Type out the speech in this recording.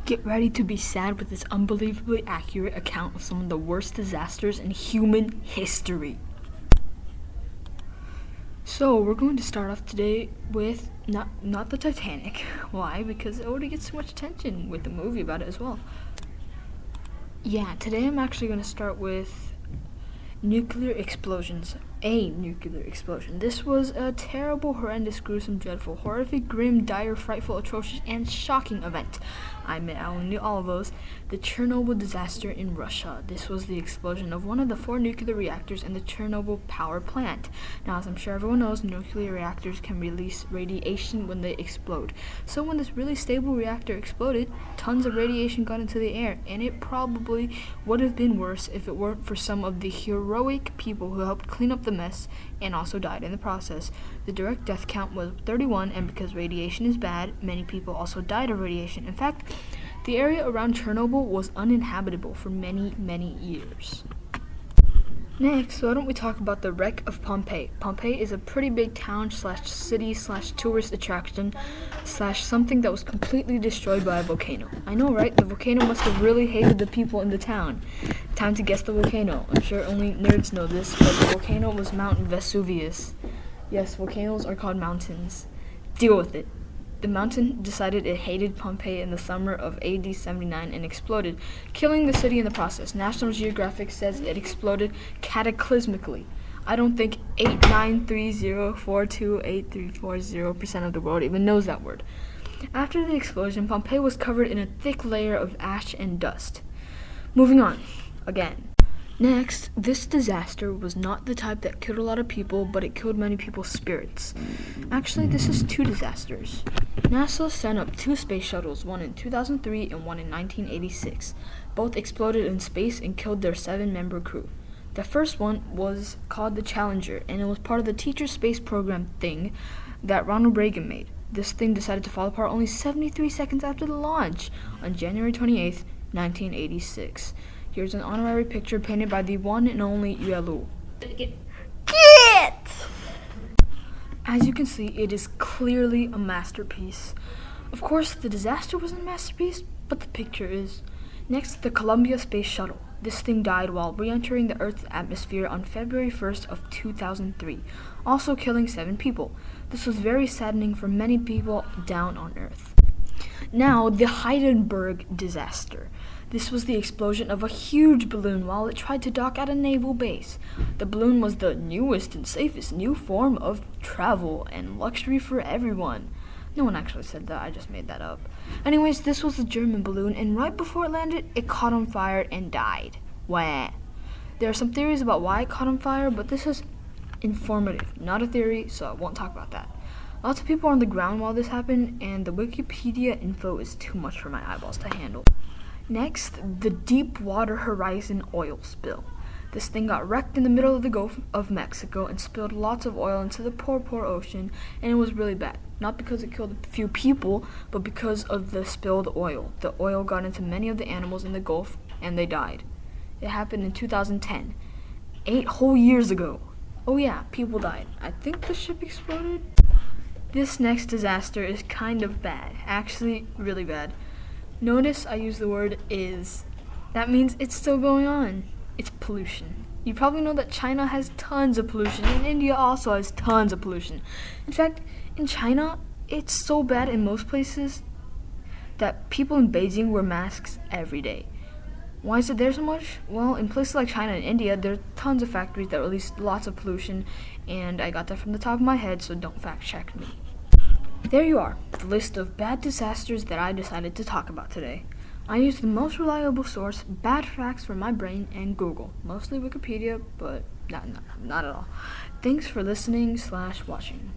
Get ready to be sad with this unbelievably accurate account of some of the worst disasters in human history. So we're going to start off today with not the Titanic. Why? Because it already gets so much attention with the movie about it as well. Yeah, today I'm actually going to start with nuclear explosions. A nuclear explosion. This was a terrible, horrendous, gruesome, dreadful, horrific, grim, dire, frightful, atrocious, and shocking event. I admit I only knew all of those. The Chernobyl disaster in Russia. This was the explosion of one of the 4 nuclear reactors in the Chernobyl power plant. Now, as I'm sure everyone knows, nuclear reactors can release radiation when they explode. So when this really stable reactor exploded, tons of radiation got into the air, and it probably would have been worse if it weren't for some of the heroic people who helped clean up the mess and also died in the process. The direct death count was 31, and because radiation is bad, many people also died of radiation. In fact, the area around Chernobyl was uninhabitable for many, many years. Next, why don't we talk about the wreck of Pompeii. Pompeii is a pretty big town slash city slash tourist attraction slash something that was completely destroyed by a volcano. I know, right? The volcano must have really hated the people in the town. Time to guess the volcano. I'm sure only nerds know this, but the volcano was Mount Vesuvius. Yes, volcanoes are called mountains. Deal with it. The mountain decided it hated Pompeii in the summer of AD 79 and exploded, killing the city in the process. National Geographic says it exploded cataclysmically. I don't think 8930428340% of the world even knows that word. After the explosion, Pompeii was covered in a thick layer of ash and dust. Moving on, again. Next, this disaster was not the type that killed a lot of people, but it killed many people's spirits. Actually, this is 2 disasters. NASA sent up 2 space shuttles, one in 2003 and one in 1986. Both exploded in space and killed their 7-member crew. The first one was called the Challenger, and it was part of the Teacher Space Program thing that Ronald Reagan made. This thing decided to fall apart only 73 seconds after the launch on January 28th, 1986. Here's an honorary picture painted by the one and only Yellow. Get! As you can see, it is clearly a masterpiece. Of course, the disaster wasn't a masterpiece, but the picture is. Next, the Columbia Space Shuttle. This thing died while re-entering the Earth's atmosphere on February 1st of 2003, also killing 7 people. This was very saddening for many people down on Earth. Now, the Heidelburgh Disaster. This was the explosion of a huge balloon while it tried to dock at a naval base. The balloon was the newest and safest new form of travel and luxury for everyone. No one actually said that, I just made that up. Anyways, this was a German balloon, and right before it landed, it caught on fire and died. Wah. There are some theories about why it caught on fire, but this is informative, not a theory, so I won't talk about that. Lots of people were on the ground while this happened, and the Wikipedia info is too much for my eyeballs to handle. Next, the Deepwater Horizon oil spill. This thing got wrecked in the middle of the Gulf of Mexico and spilled lots of oil into the poor ocean, and it was really bad. Not because it killed a few people, but because of the spilled oil. The oil got into many of the animals in the Gulf, and they died. It happened in 2010, 8 whole years ago. Oh yeah, people died. I think the ship exploded. This next disaster is kind of bad, actually really bad. Notice I use the word is. That means it's still going on. It's pollution. You probably know that China has tons of pollution, and India also has tons of pollution. In fact, in China, it's so bad in most places that people in Beijing wear masks every day. Why is it there so much? Well, in places like China and India, there are tons of factories that release lots of pollution, and I got that from the top of my head, so don't fact check me. There you are, the list of bad disasters that I decided to talk about today. I used the most reliable source, bad facts from my brain, and Google. Mostly Wikipedia, but not at all. Thanks for listening/watching.